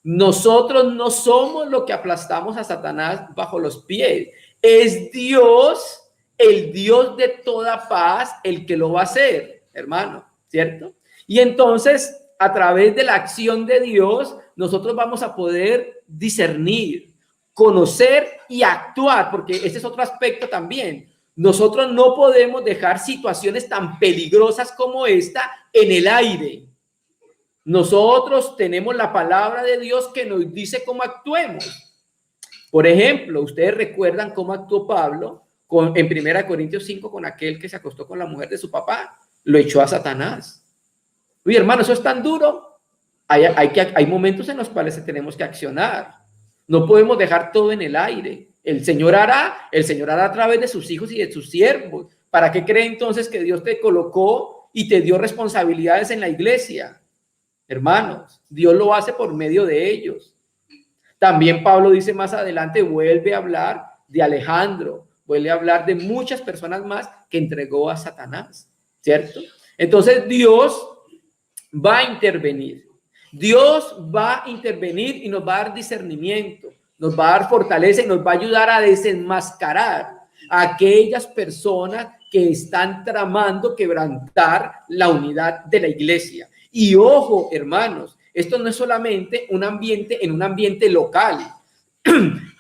[SPEAKER 1] Nosotros no somos lo que aplastamos a Satanás bajo los pies. Es Dios, el Dios de toda paz, el que lo va a hacer, hermano, ¿cierto? Y entonces, a través de la acción de Dios, nosotros vamos a poder discernir, conocer y actuar, porque ese es otro aspecto también. Nosotros no podemos dejar situaciones tan peligrosas como esta en el aire. Nosotros tenemos la palabra de Dios que nos dice cómo actuemos. Por ejemplo, ustedes recuerdan cómo actuó Pablo en 1 Corintios 5 con aquel que se acostó con la mujer de su papá, lo echó a Satanás. Uy, hermano, eso es tan duro. Hay momentos en los cuales tenemos que accionar. No podemos dejar todo en el aire. El Señor hará a través de sus hijos y de sus siervos. ¿Para qué cree entonces que Dios te colocó y te dio responsabilidades en la iglesia? Hermanos, Dios lo hace por medio de ellos. También Pablo dice más adelante, vuelve a hablar de Alejandro, vuelve a hablar de muchas personas más que entregó a Satanás, ¿cierto? Entonces Dios va a intervenir. Dios va a intervenir y nos va a dar discernimiento, nos va a dar fortaleza y nos va a ayudar a desenmascarar a aquellas personas que están tramando quebrantar la unidad de la iglesia. Y ojo, hermanos, esto no es solamente un ambiente local,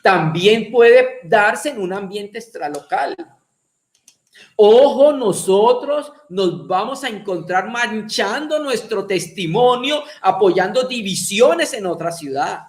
[SPEAKER 1] también puede darse en un ambiente extralocal. Ojo, nosotros nos vamos a encontrar manchando nuestro testimonio, apoyando divisiones en otra ciudad.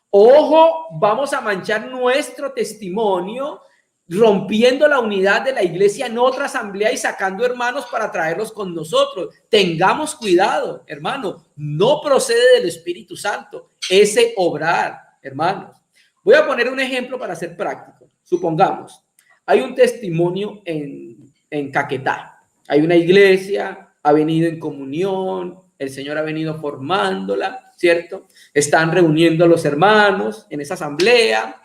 [SPEAKER 1] Ojo, vamos a manchar nuestro testimonio rompiendo la unidad de la iglesia en otra asamblea y sacando hermanos para traerlos con nosotros. Tengamos cuidado, hermano, no procede del Espíritu Santo ese obrar, hermanos. Voy a poner un ejemplo para ser práctico. Supongamos, hay un testimonio en Caquetá. Hay una iglesia, ha venido en comunión, el Señor ha venido formándola, ¿cierto? Están reuniendo a los hermanos en esa asamblea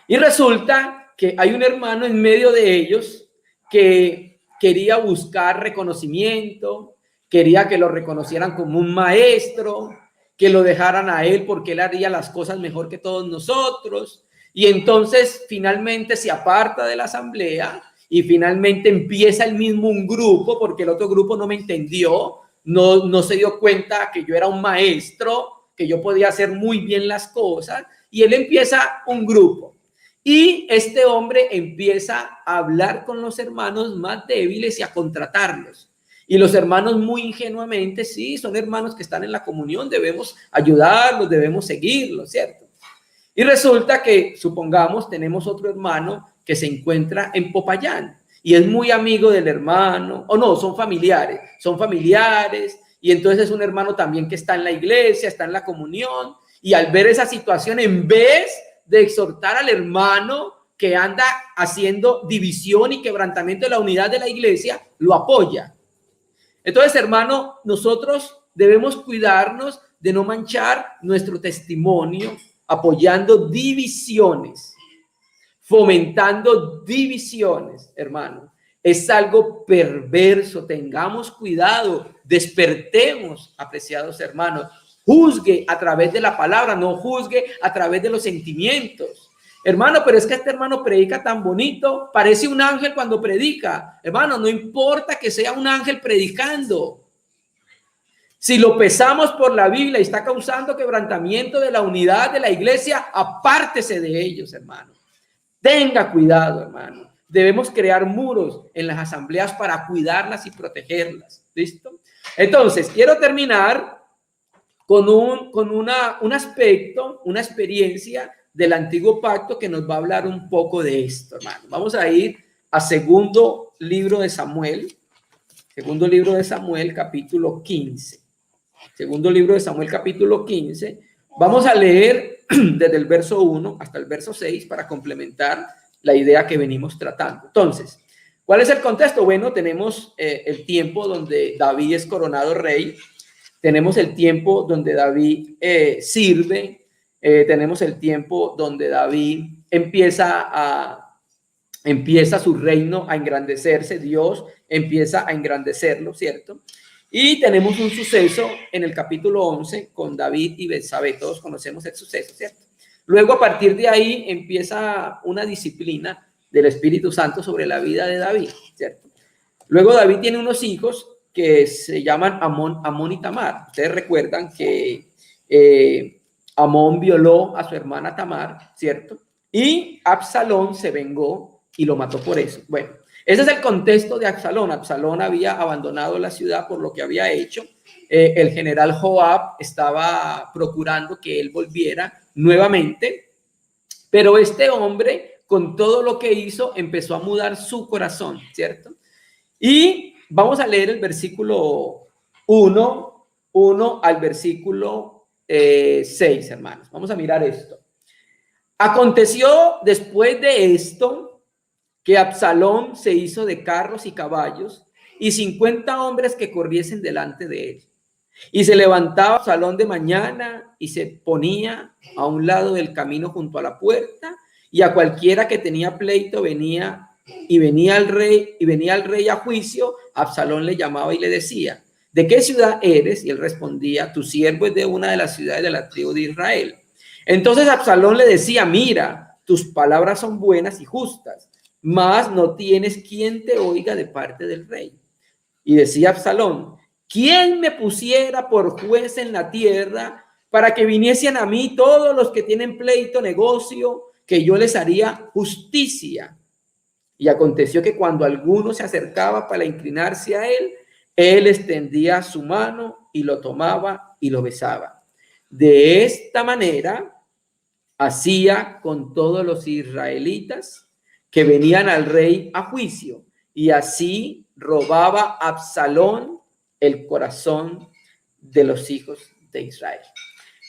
[SPEAKER 1] y resulta que hay un hermano en medio de ellos que quería buscar reconocimiento, quería que lo reconocieran como un maestro, que lo dejaran a él porque él haría las cosas mejor que todos nosotros. Y entonces finalmente se aparta de la asamblea y finalmente empieza el mismo un grupo, porque el otro grupo no me entendió, no se dio cuenta que yo era un maestro, que yo podía hacer muy bien las cosas, y él empieza un grupo. Y este hombre empieza a hablar con los hermanos más débiles y a contratarlos. Y los hermanos muy ingenuamente, sí, son hermanos que están en la comunión, debemos ayudarlos, debemos seguirlos, ¿cierto? Y resulta que, supongamos, tenemos otro hermano que se encuentra en Popayán y es muy amigo del hermano, o no, son familiares, y entonces es un hermano también que está en la iglesia, está en la comunión, y al ver esa situación, en vez de exhortar al hermano que anda haciendo división y quebrantamiento de la unidad de la iglesia, lo apoya. Entonces, hermano, nosotros debemos cuidarnos de no manchar nuestro testimonio apoyando divisiones, fomentando divisiones, hermano. Es algo perverso, tengamos cuidado, despertemos, apreciados hermanos. Juzgue a través de la palabra, no juzgue a través de los sentimientos. Hermano, pero es que este hermano predica tan bonito, parece un ángel cuando predica. Hermano, no importa que sea un ángel predicando. Si lo pesamos por la Biblia y está causando quebrantamiento de la unidad de la iglesia, apártese de ellos, hermano. Tenga cuidado, hermano. Debemos crear muros en las asambleas para cuidarlas y protegerlas. ¿Listo? Entonces, quiero terminar con un aspecto, una experiencia del antiguo pacto que nos va a hablar un poco de esto, hermano. Vamos a ir a segundo libro de Samuel, capítulo 15. Segundo libro de Samuel, capítulo 15. Vamos a leer desde el verso 1 hasta el verso 6 para complementar la idea que venimos tratando. Entonces, ¿cuál es el contexto? Bueno, tenemos el tiempo donde David es coronado rey. Tenemos el tiempo donde David sirve. Tenemos el tiempo donde David empieza su reino a engrandecerse. Dios empieza a engrandecerlo, ¿cierto? Y tenemos un suceso en el capítulo 11 con David y Betsabé. Todos conocemos el suceso, ¿cierto? Luego, a partir de ahí, empieza una disciplina del Espíritu Santo sobre la vida de David, ¿cierto? Luego, David tiene unos hijos que se llaman Amón y Tamar. Ustedes recuerdan que Amón violó a su hermana Tamar, ¿cierto? Y Absalón se vengó y lo mató por eso. Bueno, ese es el contexto de Absalón. Absalón había abandonado la ciudad por lo que había hecho. El general Joab estaba procurando que él volviera nuevamente, pero este hombre, con todo lo que hizo, empezó a mudar su corazón, ¿cierto? Y vamos a leer el versículo 1 al versículo 6, hermanos. Vamos a mirar esto. Aconteció después de esto que Absalón se hizo de carros y caballos y 50 hombres que corriesen delante de él. Y se levantaba Absalón de mañana y se ponía a un lado del camino junto a la puerta, y a cualquiera que tenía pleito venía al rey a juicio. Absalón le llamaba y le decía: ¿de qué ciudad eres? Y él respondía: tu siervo es de una de las ciudades de la tribu de Israel. Entonces Absalón le decía: mira, tus palabras son buenas y justas, mas no tienes quien te oiga de parte del rey. Y decía Absalón: ¿quién me pusiera por juez en la tierra para que viniesen a mí todos los que tienen pleito, negocio, que yo les haría justicia? Y aconteció que cuando alguno se acercaba para inclinarse a él, él extendía su mano y lo tomaba y lo besaba. De esta manera hacía con todos los israelitas que venían al rey a juicio, y así robaba Absalón el corazón de los hijos de Israel.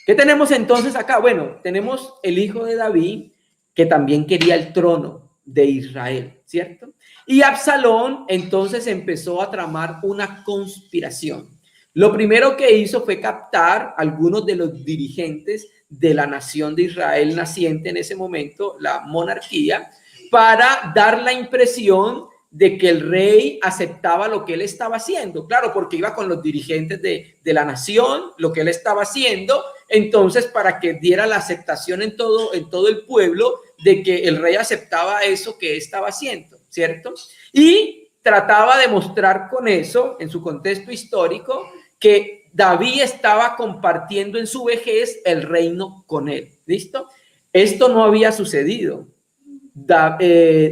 [SPEAKER 1] ¿Qué tenemos entonces acá? Bueno, tenemos el hijo de David, que también quería el trono de Israel, ¿cierto? Y Absalón entonces empezó a tramar una conspiración. Lo primero que hizo fue captar a algunos de los dirigentes de la nación de Israel naciente en ese momento, la monarquía, para dar la impresión de que el rey aceptaba lo que él estaba haciendo. Claro, porque iba con los dirigentes de la nación, lo que él estaba haciendo, entonces para que diera la aceptación en todo el pueblo de que el rey aceptaba eso que estaba haciendo, ¿cierto? Y trataba de mostrar con eso, en su contexto histórico, que David estaba compartiendo en su vejez el reino con él. ¿Listo? Esto no había sucedido.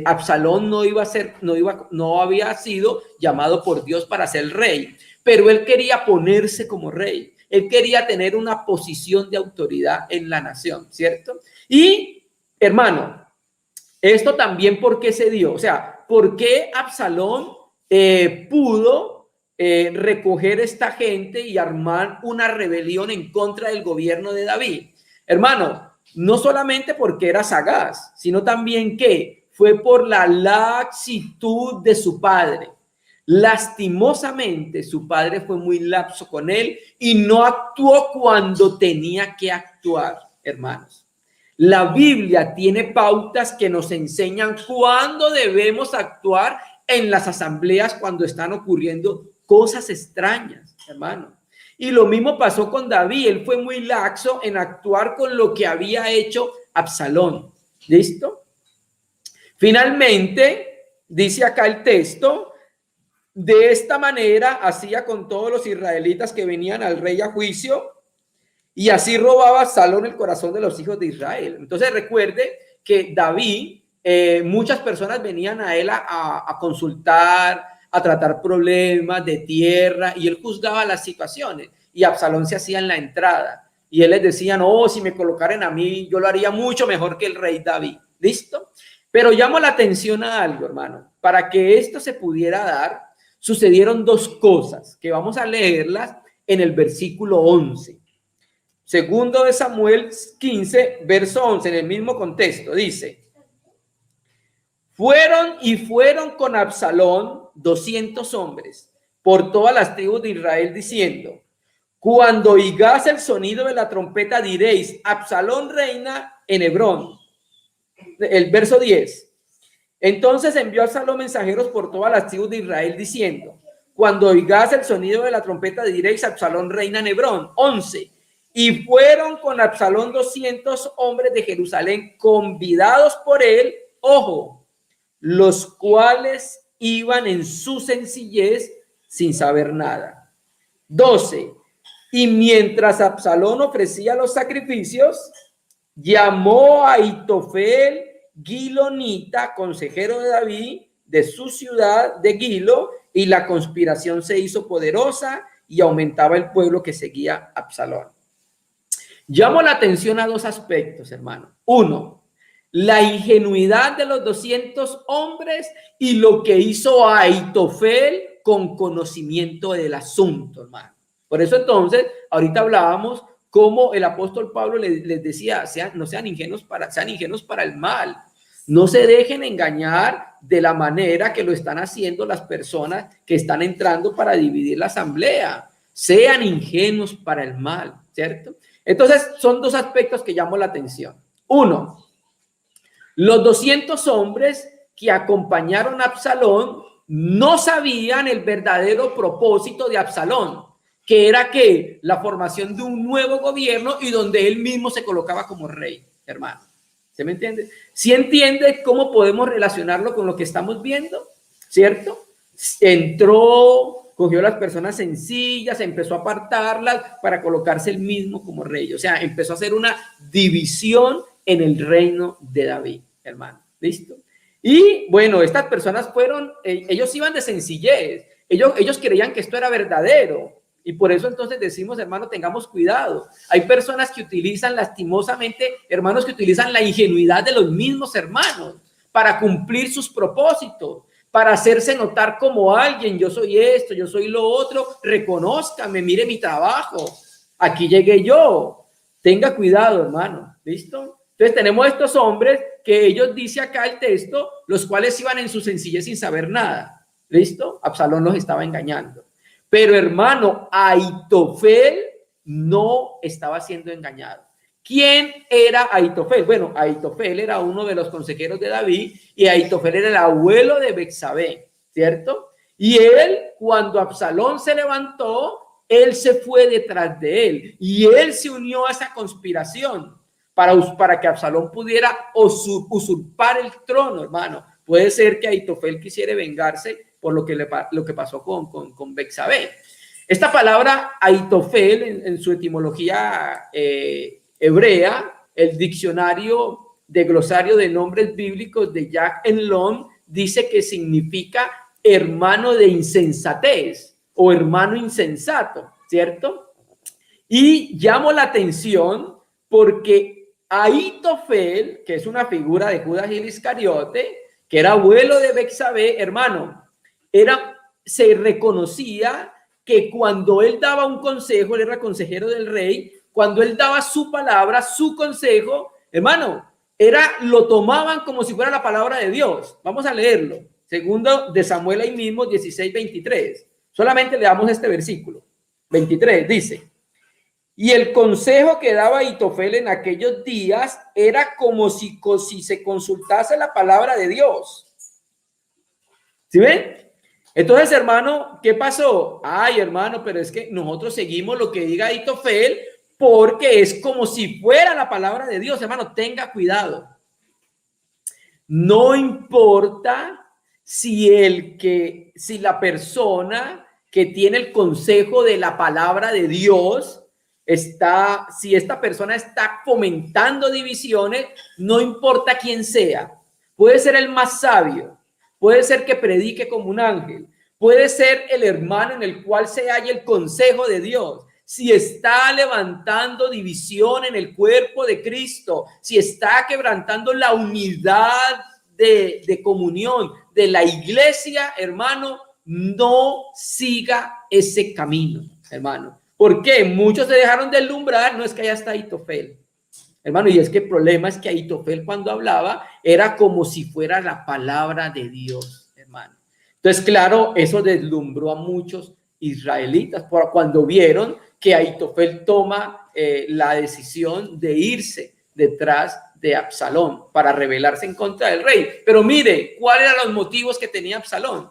[SPEAKER 1] Absalón no había sido llamado por Dios para ser rey, pero él quería ponerse como rey. Él quería tener una posición de autoridad en la nación, ¿cierto? Y, hermano, esto también, ¿por qué se dio? O sea, ¿por qué Absalón pudo recoger esta gente y armar una rebelión en contra del gobierno de David? Hermano, no solamente porque era sagaz, sino también que fue por la laxitud de su padre. Lastimosamente, su padre fue muy lapso con él y no actuó cuando tenía que actuar, hermanos. La Biblia tiene pautas que nos enseñan cuándo debemos actuar en las asambleas cuando están ocurriendo cosas extrañas, hermano. Y lo mismo pasó con David. Él fue muy laxo en actuar con lo que había hecho Absalón. ¿Listo? Finalmente, dice acá el texto, de esta manera hacía con todos los israelitas que venían al rey a juicio, y así robaba Absalón el corazón de los hijos de Israel. Entonces recuerde que David, muchas personas venían a él a consultar, a tratar problemas de tierra, y él juzgaba las situaciones, y Absalón se hacía en la entrada, y él les decía, no, si me colocaran a mí, yo lo haría mucho mejor que el rey David. ¿Listo? Pero llamo la atención a algo, hermano. Para que esto se pudiera dar, sucedieron dos cosas, que vamos a leerlas en el versículo 11. Segundo de Samuel 15, verso 11, en el mismo contexto, dice, fueron con Absalón 200 hombres por todas las tribus de Israel, diciendo, cuando oigáis el sonido de la trompeta diréis, Absalón reina en Hebrón. El verso 10. Entonces envió Absalón mensajeros por todas las tribus de Israel, diciendo, cuando oigáis el sonido de la trompeta diréis, Absalón reina en Hebrón. 11. Y fueron con Absalón 200 hombres de Jerusalén, convidados por él, ojo, los cuales iban en su sencillez sin saber nada. 12. Y mientras Absalón ofrecía los sacrificios, llamó a Ahitofel Gilonita, consejero de David, de su ciudad de Gilo, y la conspiración se hizo poderosa y aumentaba el pueblo que seguía a Absalón. Llamo la atención a dos aspectos, hermano. Uno, la ingenuidad de los 200 hombres y lo que hizo Ahitofel con conocimiento del asunto, hermano. Por eso entonces, ahorita hablábamos cómo el apóstol Pablo les decía, no sean ingenuos para el mal. No se dejen engañar de la manera que lo están haciendo las personas que están entrando para dividir la asamblea. Sean ingenuos para el mal, ¿cierto? Entonces, son dos aspectos que llamo la atención. Uno, los 200 hombres que acompañaron a Absalón no sabían el verdadero propósito de Absalón, que era que la formación de un nuevo gobierno y donde él mismo se colocaba como rey, hermano. ¿Se me entiende? ¿Sí entiende cómo podemos relacionarlo con lo que estamos viendo? ¿Cierto? Entró, cogió a las personas sencillas, empezó a apartarlas para colocarse él mismo como rey. O sea, empezó a hacer una división en el reino de David, hermano. ¿Listo? Y bueno, estas personas fueron, ellos iban de sencillez. Ellos creían que esto era verdadero. Y por eso entonces decimos, hermano, tengamos cuidado. Hay personas que utilizan lastimosamente, hermanos, que utilizan la ingenuidad de los mismos hermanos para cumplir sus propósitos, para hacerse notar como alguien. Yo soy esto, yo soy lo otro, reconózcame, mire mi trabajo, aquí llegué yo. Tenga cuidado, hermano, ¿listo? Entonces tenemos estos hombres que ellos, dice acá el texto, los cuales iban en su sencillez sin saber nada, ¿listo? Absalón los estaba engañando. Pero hermano, Ahitofel no estaba siendo engañado. ¿Quién era Ahitofel? Bueno, Ahitofel era uno de los consejeros de David y Ahitofel era el abuelo de Betsabé, ¿cierto? Y él, cuando Absalón se levantó, él se fue detrás de él y él se unió a esa conspiración para que Absalón pudiera usurpar el trono, hermano. Puede ser que Ahitofel quisiera vengarse por lo que pasó con Betsabé. Esta palabra Ahitofel en su etimología hebrea, el diccionario de glosario de nombres bíblicos de Jack Enlon dice que significa hermano de insensatez o hermano insensato, ¿cierto? Y llamo la atención porque Ahitofel, que es una figura de Judas Iscariote, que era abuelo de Betsabé, hermano, se reconocía que cuando él daba un consejo, él era consejero del rey, cuando él daba su palabra, su consejo, hermano, lo tomaban como si fuera la palabra de Dios. Vamos a leerlo. Segundo de Samuel ahí mismo, 16:23. Solamente le damos este versículo. 23 dice: y el consejo que daba Ahitofel en aquellos días era como si se consultase la palabra de Dios. ¿Sí ven? Entonces, hermano, ¿qué pasó? Ay, hermano, pero es que nosotros seguimos lo que diga Ahitofel porque es como si fuera la palabra de Dios. Hermano, tenga cuidado. No importa si la persona que tiene el consejo de la palabra de Dios si esta persona está fomentando divisiones, no importa quién sea. Puede ser el más sabio, puede ser que predique como un ángel, puede ser el hermano en el cual se halla el consejo de Dios. Si está levantando división en el cuerpo de Cristo, si está quebrantando la unidad de comunión de la iglesia, hermano, no siga ese camino, hermano. ¿Por qué? Muchos se dejaron deslumbrar, no es que allá está Ahitofel, hermano, y es que el problema es que Ahitofel cuando hablaba era como si fuera la palabra de Dios, hermano. Entonces, claro, eso deslumbró a muchos israelitas cuando vieron que Ahitofel toma la decisión de irse detrás de Absalón para rebelarse en contra del rey. Pero mire, ¿cuáles eran los motivos que tenía Absalón?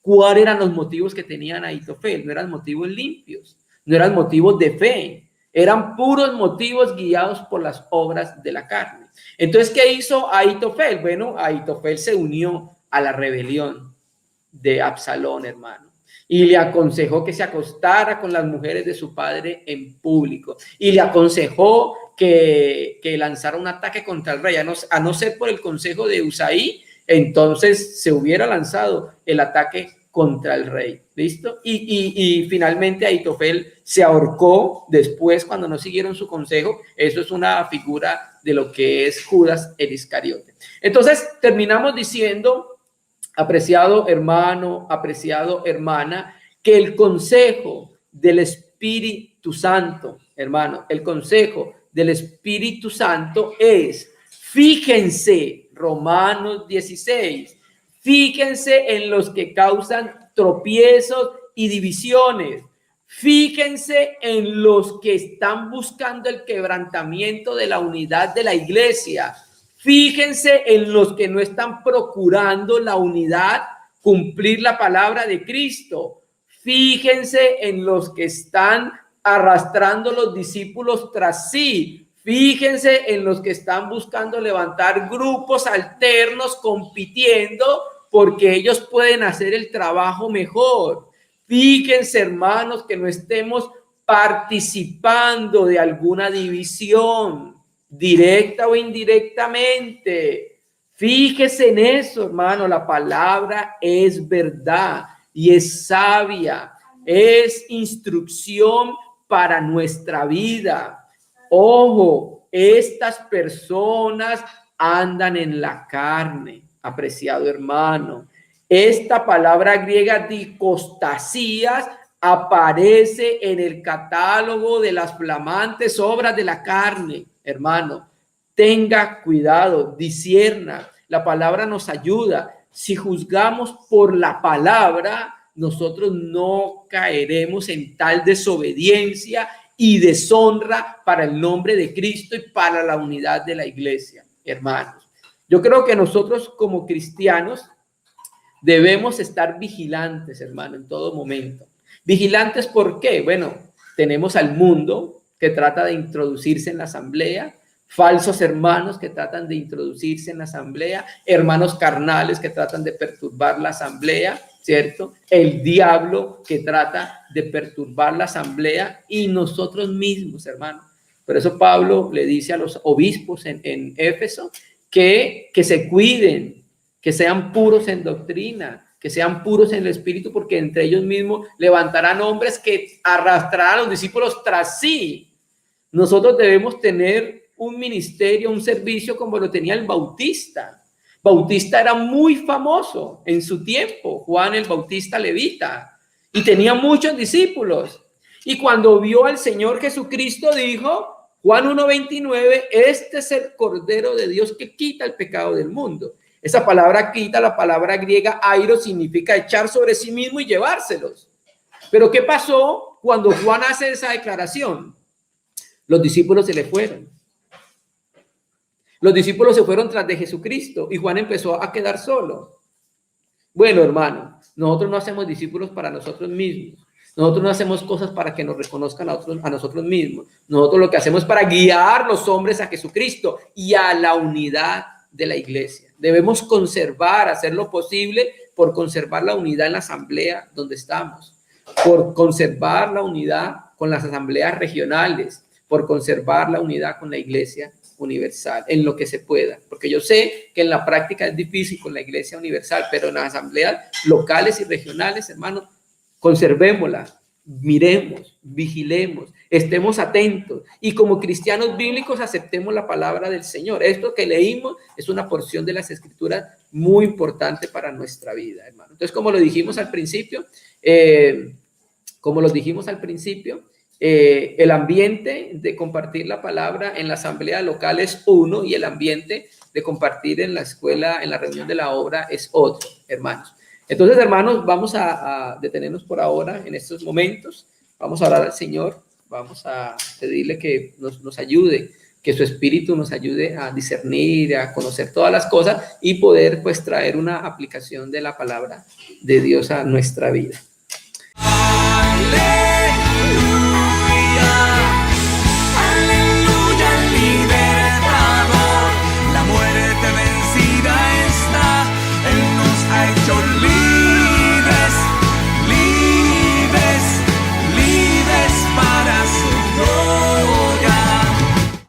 [SPEAKER 1] ¿Cuáles eran los motivos que tenían Ahitofel? No eran motivos limpios, no eran motivos de fe, eran puros motivos guiados por las obras de la carne. Entonces, ¿qué hizo Ahitofel? Bueno, Ahitofel se unió a la rebelión de Absalón, hermano, y le aconsejó que se acostara con las mujeres de su padre en público, y le aconsejó que lanzara un ataque contra el rey, a no ser por el consejo de Usaí, entonces se hubiera lanzado el ataque contra el rey, ¿listo? Y finalmente Ahitofel se ahorcó después cuando no siguieron su consejo. Eso es una figura de lo que es Judas el Iscariote. Entonces terminamos diciendo, apreciado hermano, apreciado hermana, que el consejo del Espíritu Santo, hermano, el consejo del Espíritu Santo es, fíjense, Romanos 16, fíjense en los que causan tropiezos y divisiones. Fíjense en los que están buscando el quebrantamiento de la unidad de la iglesia. Fíjense en los que no están procurando la unidad, cumplir la palabra de Cristo. Fíjense en los que están arrastrando los discípulos tras sí. Fíjense en los que están buscando levantar grupos alternos compitiendo porque ellos pueden hacer el trabajo mejor. Fíjense, hermanos, que no estemos participando de alguna división, directa o indirectamente. Fíjese en eso, hermano. La palabra es verdad y es sabia, es instrucción para nuestra vida. Ojo, estas personas andan en la carne. apreciado hermano. Esta palabra griega dicostasías aparece en el catálogo de las flamantes obras de la carne, hermano. Tenga cuidado, discierna. La palabra nos ayuda. Si juzgamos por la palabra, nosotros no caeremos en tal desobediencia y deshonra para el nombre de Cristo y para la unidad de la iglesia, hermanos. Yo creo que nosotros como cristianos debemos estar vigilantes, hermano, en todo momento. Vigilantes, ¿por qué? Bueno, tenemos al mundo que trata de introducirse en la asamblea, falsos hermanos que tratan de introducirse en la asamblea, hermanos carnales que tratan de perturbar la asamblea, ¿cierto? El diablo que trata de perturbar la asamblea y nosotros mismos, hermano. Por eso Pablo le dice a los obispos en Éfeso que se cuiden, que sean puros en doctrina, que sean puros en el espíritu, porque entre ellos mismos levantarán hombres que arrastrarán a los discípulos tras sí. Nosotros debemos tener un ministerio, un servicio como lo tenía el Bautista. Bautista era muy famoso en su tiempo, Juan el Bautista levita, y tenía muchos discípulos. Y cuando vio al Señor Jesucristo dijo, Juan 1:29, este es el Cordero de Dios que quita el pecado del mundo. Esa palabra quita, la palabra griega airo, significa echar sobre sí mismo y llevárselos. Pero ¿qué pasó cuando Juan hace esa declaración? Los discípulos se le fueron. Los discípulos se fueron tras de Jesucristo y Juan empezó a quedar solo. Bueno, hermano, nosotros no hacemos discípulos para nosotros mismos. Nosotros no hacemos cosas para que nos reconozcan a nosotros mismos. Nosotros lo que hacemos es para guiar los hombres a Jesucristo y a la unidad de la iglesia. Debemos conservar, hacer lo posible por conservar la unidad en la asamblea donde estamos, por conservar la unidad con las asambleas regionales, por conservar la unidad con la iglesia universal, en lo que se pueda, porque yo sé que en la práctica es difícil con la iglesia universal, pero en las asambleas locales y regionales, hermanos, conservémosla, miremos, vigilemos, estemos atentos y como cristianos bíblicos aceptemos la palabra del Señor. Esto que leímos es una porción de las escrituras muy importante para nuestra vida, hermano. Entonces, como lo dijimos al principio, el ambiente de compartir la palabra en la asamblea local es uno y el ambiente de compartir en la escuela, en la reunión de la obra es otro, hermanos. Entonces, hermanos, vamos a detenernos por ahora en estos momentos. Vamos a orar al Señor, vamos a pedirle que nos ayude, que su espíritu nos ayude a discernir, a conocer todas las cosas y poder pues traer una aplicación de la palabra de Dios a nuestra vida.